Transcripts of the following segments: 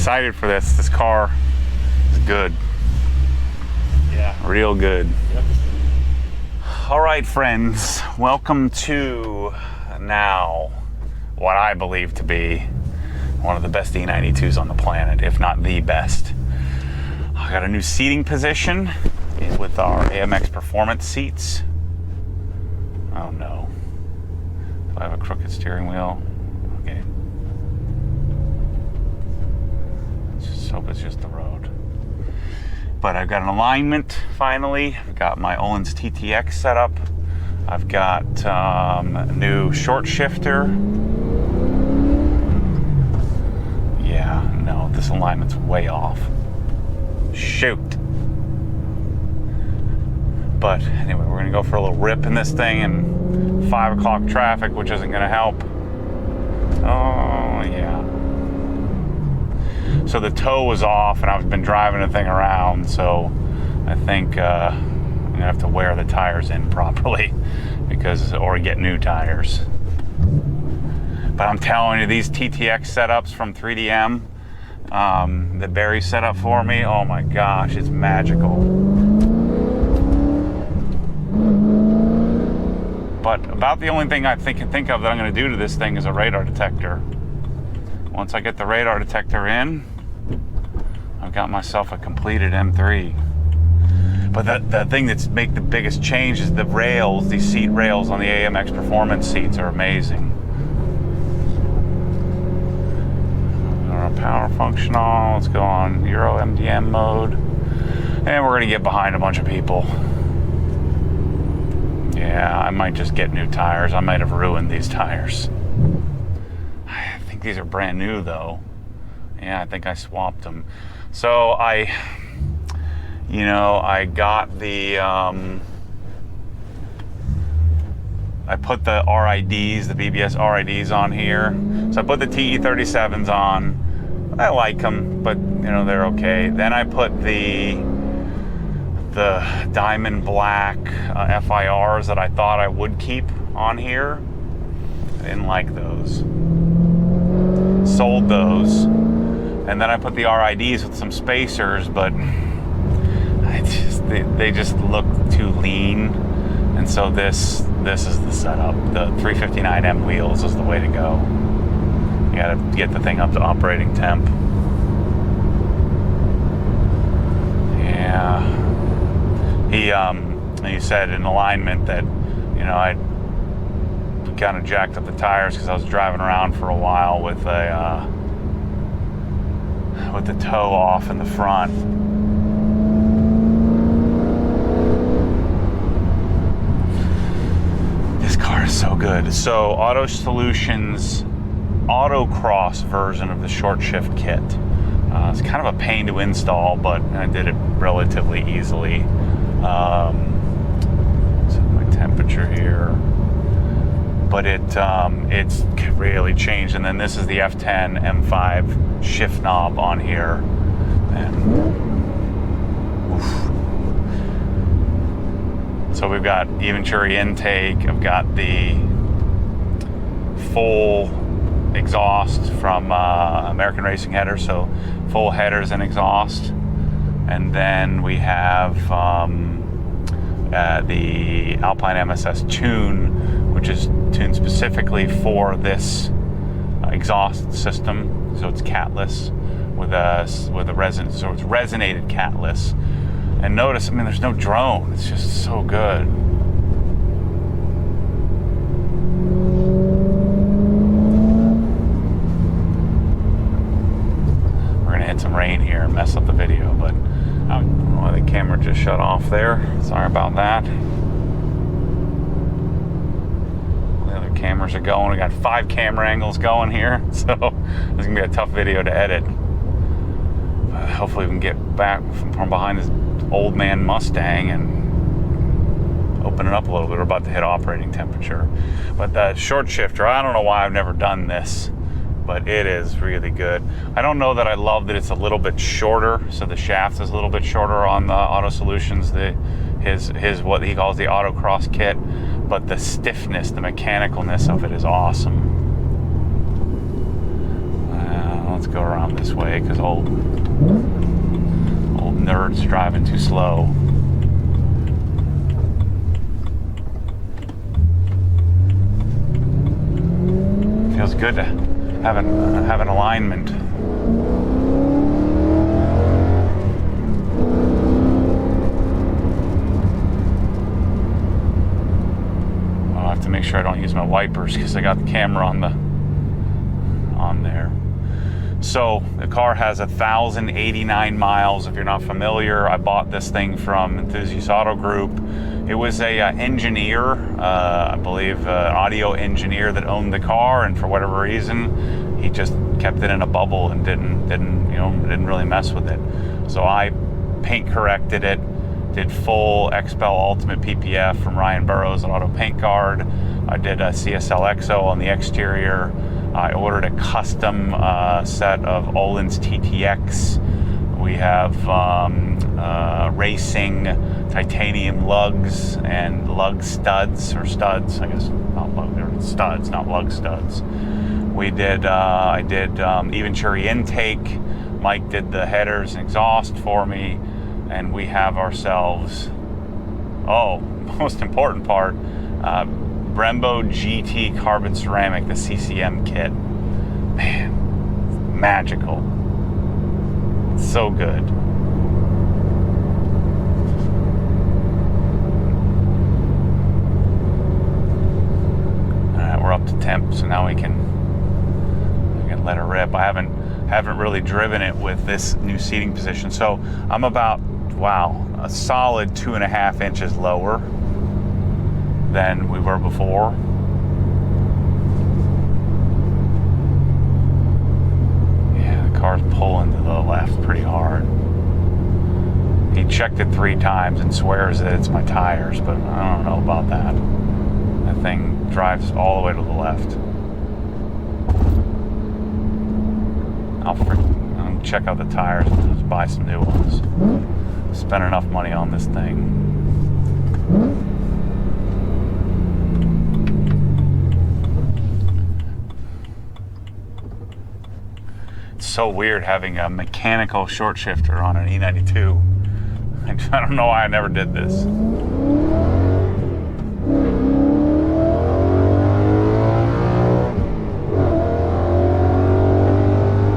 excited for this. This car is good. Yeah. Real good. Yep. All right, friends. Welcome to now what I believe to be one of the best E92s on the planet, if not the best. I got a new seating position with our AMX Performance seats. Oh no. Do I have a crooked steering wheel? Okay. Just hope it's just the road. But I've got an alignment finally. I've got my Olin's TTX set up. I've got a new short shifter. Yeah, no, this alignment's way off. Shoot. But anyway, we're gonna go for a little rip in this thing in 5 o'clock traffic, which isn't gonna help. Oh, yeah. So the toe was off and I've been driving the thing around, so I think I'm gonna have to wear the tires in properly or get new tires. But I'm telling you, these TTX setups from 3DM, that Barry set up for me, oh my gosh, it's magical. But about the only thing I can think of that I'm going to do to this thing is a radar detector. Once I get the radar detector in, I've got myself a completed M3. But the thing that's make the biggest change is the rails. These seat rails on the AMX Performance seats are amazing. Our power function on. Let's go on Euro MDM mode, and we're going to get behind a bunch of people. Yeah, I might just get new tires. I might have ruined these tires. I think these are brand new though. Yeah, I think I swapped them. So I got the, I put the RIDs, the BBS RIDs on here. So I put the TE37s on. I like them, but they're okay. Then I put the diamond black FIRs that I thought I would keep on here. I didn't like those. Sold those. And then I put the RIDs with some spacers, but they just look too lean. And so this is the setup. The 359M wheels is the way to go. You gotta get the thing up to operating temp. Yeah. He said in alignment that, I kind of jacked up the tires because I was driving around for a while with the toe off in the front. This car is so good. So Auto Solutions Autocross version of the short shift kit. It's kind of a pain to install, but I did it relatively easily. So my temperature here, but it's really changed. And then this is the F10 M5 shift knob on here, and oof. So we've got Venturi intake. I've got the full exhaust from American Racing Header, so full headers and exhaust. And then we have the Alpine MSS tune, which is tuned specifically for this exhaust system. So it's catless with a resonance, so it's resonated catless. And notice, there's no drone. It's just so good. We're gonna hit some rain here and mess up the video, but the camera just shut off there. Sorry about that. The other cameras are going. We got 5 camera angles going here, so this is gonna be a tough video to edit. But hopefully we can get back from behind this old man Mustang and open it up a little bit. We're about to hit operating temperature. But the short shifter, I don't know why I've never done this, but it is really good. I don't know that I love that it's a little bit shorter, so the shaft is a little bit shorter on the Auto Solutions, his what he calls the autocross kit, but the stiffness, the mechanicalness of it is awesome. let's go around this way because old nerd's driving too slow. Feels good to have an alignment. I'll have to make sure I don't use my wipers because I got the camera on there. So the car has 1,089 miles. If you're not familiar, I bought this thing from Enthusiast Auto Group. It was a engineer, I believe, an audio engineer that owned the car, and for whatever reason, he just kept it in a bubble and didn't really mess with it. So I paint corrected it, did full XPEL Ultimate PPF from Ryan Burroughs Auto Paint Guard. I did a CSL EXO on the exterior. I ordered a custom set of Olin's TTX. We have racing titanium lugs and lug studs, or studs, I guess, not lug, they're studs, not lug studs. We did, I did Eventuri intake. Mike did the headers and exhaust for me, and we have ourselves, most important part, Brembo GT carbon ceramic, the CCM kit. Man, magical. So good. Alright, we're up to temp, so now we can let her rip. I haven't really driven it with this new seating position, so I'm about, a solid 2.5 inches lower than we were before. Yeah, the car's pulling to the left pretty hard. He checked it 3 times and swears that it's my tires, but I don't know about that. That thing drives all the way to the left. I'll check out the tires and just buy some new ones. Spent enough money on this thing. It's so weird having a mechanical short shifter on an E92. I don't know why I never did this.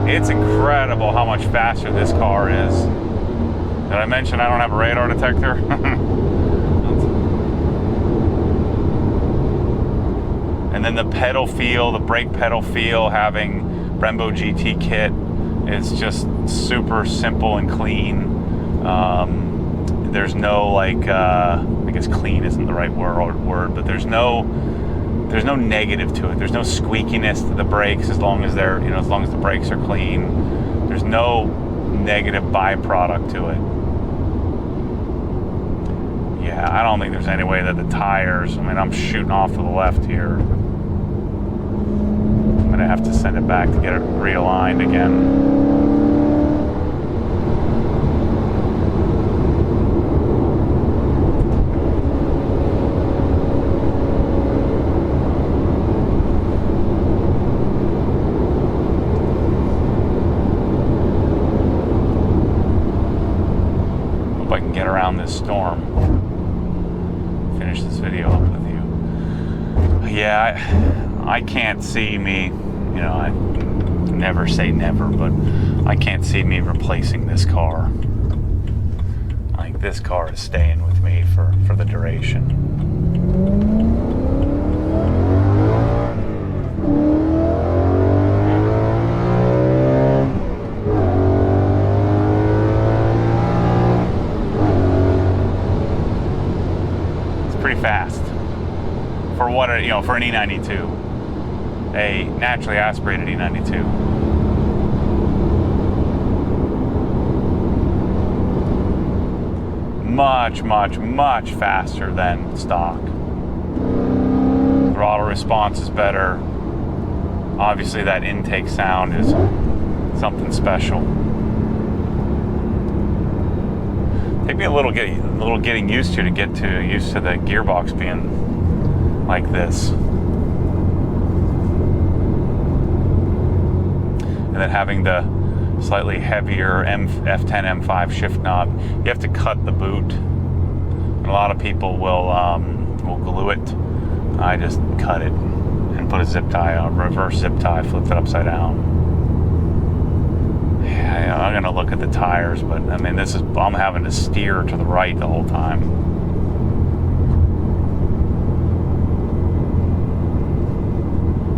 It's incredible how much faster this car is. Did I mention I don't have a radar detector? And then the pedal feel, the brake pedal feel, having Brembo GT kit is just super simple and clean. There's no I guess clean isn't the right word, but there's no negative to it. There's no squeakiness to the brakes as long as as long as the brakes are clean. There's no negative byproduct to it. Yeah, I don't think there's any way that the tires, I'm shooting off to the left here. I'm gonna have to send it back to get it realigned again. Hope I can get around this storm. Finish this video up with you. Yeah, I can't see me, I never say never, but I can't see me replacing this car. This car is staying with me for the duration. Fast for what for an E92, a naturally aspirated E92. Much faster than stock. Throttle response is better. Obviously that intake sound is something special. Take me a little getting used to get used to the gearbox being like this. And then having the slightly heavier F10 M5 shift knob, you have to cut the boot. And a lot of people will glue it. I just cut it and put a zip tie on, reverse zip tie, flipped it upside down. Yeah, I'm gonna look at the tires, but I mean, I'm having to steer to the right the whole time.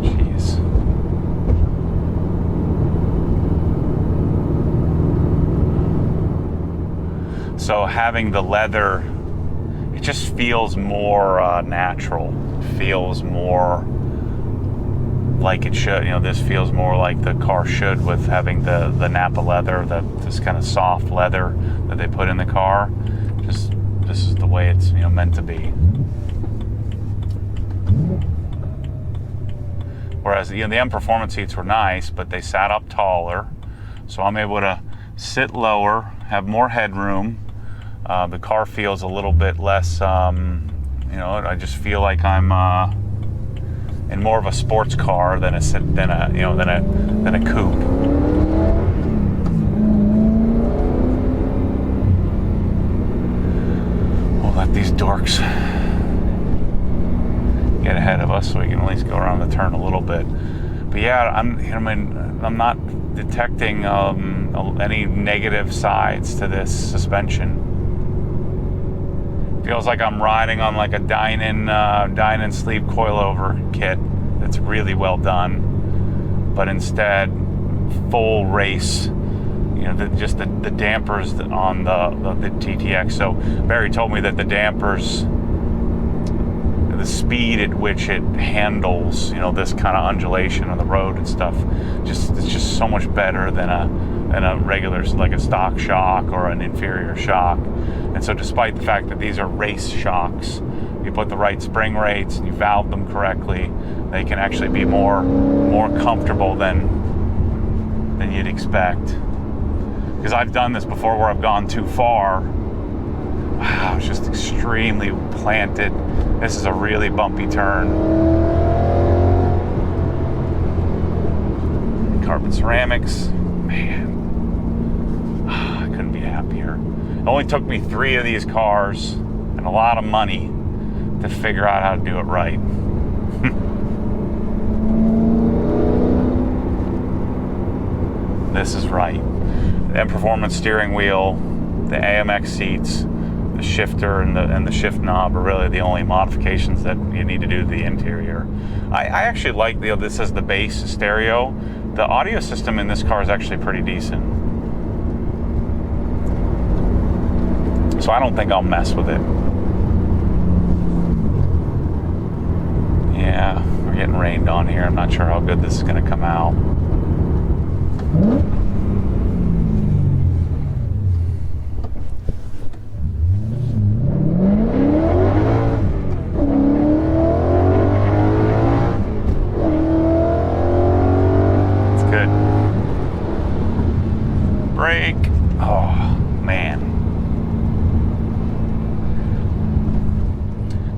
Jeez. So having the leather, it just feels more natural. It feels more like it should. This feels more like the car should, with having the Napa leather, this kind of soft leather that they put in the car. This is the way it's meant to be. Whereas the M Performance seats were nice, but they sat up taller, so I'm able to sit lower, have more headroom. The car feels a little bit less. I just feel like I'm in more of a sports car than a coupe. We'll let these dorks get ahead of us so we can at least go around the turn a little bit. But yeah, I'm not detecting any negative sides to this suspension. Feels like I'm riding on like a dine-in sleeve coilover kit that's really well done, but instead full race. Just the dampers on the TTX. So Barry told me that the dampers, the speed at which it handles, this kind of undulation on the road and stuff, it's just so much better than a regular, like a stock shock or an inferior shock. And so despite the fact that these are race shocks, you put the right spring rates and you valve them correctly, they can actually be more comfortable than you'd expect. Because I've done this before where I've gone too far. Wow, it's just extremely planted. This is a really bumpy turn. Carbon ceramics, man. I couldn't be happier. It only took me 3 of these cars and a lot of money to figure out how to do it right. This is right. The M Performance steering wheel, the AMX seats, the shifter and the shift knob are really the only modifications that you need to do to the interior. I actually like this as the base stereo. The audio system in this car is actually pretty decent. So I don't think I'll mess with it. Yeah, we're getting rained on here. I'm not sure how good this is going to come out. It's good. Brake. Oh, man.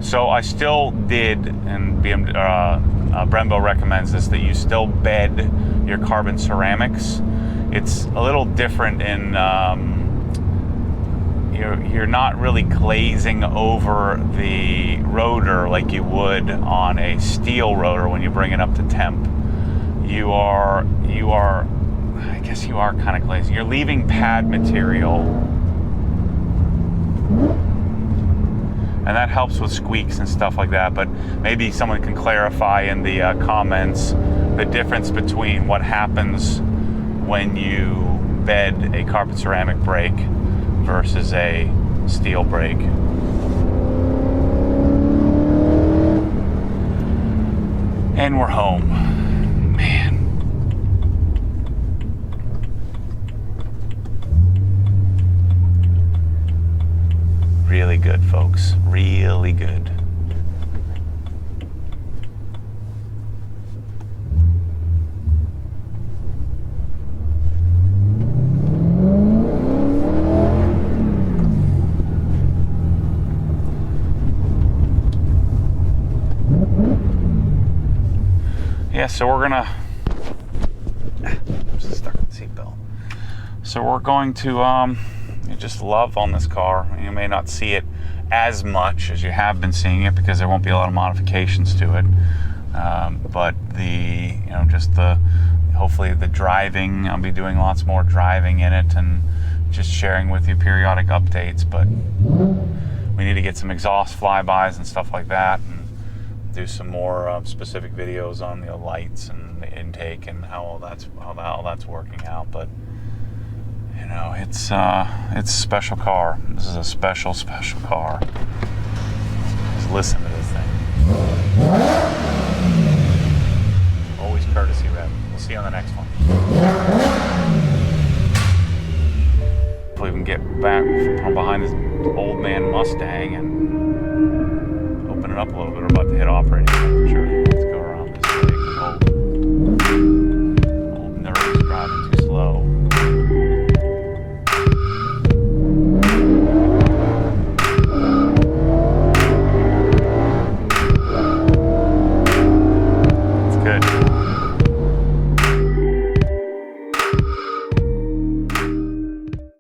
So I still did, and Brembo recommends this, that you still bed your carbon ceramics. It's a little different in you're not really glazing over the rotor like you would on a steel rotor when you bring it up to temp. You are I guess you are kind of glazing. You're leaving pad material. And that helps with squeaks and stuff like that, but maybe someone can clarify in the comments the difference between what happens when you bed a carbon ceramic brake versus a steel brake. And we're home. Man. Really good, folks. Really good. Yeah, so we're gonna stuck in the seatbelt. So we're going to just love on this car. You may not see it as much as you have been seeing it because there won't be a lot of modifications to it. But hopefully the driving, I'll be doing lots more driving in it and just sharing with you periodic updates. But we need to get some exhaust flybys and stuff like that, and do some more specific videos on the lights and the intake and how all that's working out. But you know, it's a special car. This is a special car. Just listen to this thing. Always courtesy rev. We'll see you on the next one. Hopefully we can get back from behind this old man Mustang and open it up a little bit. We're about to hit operating temperature. Let's go around this big hole.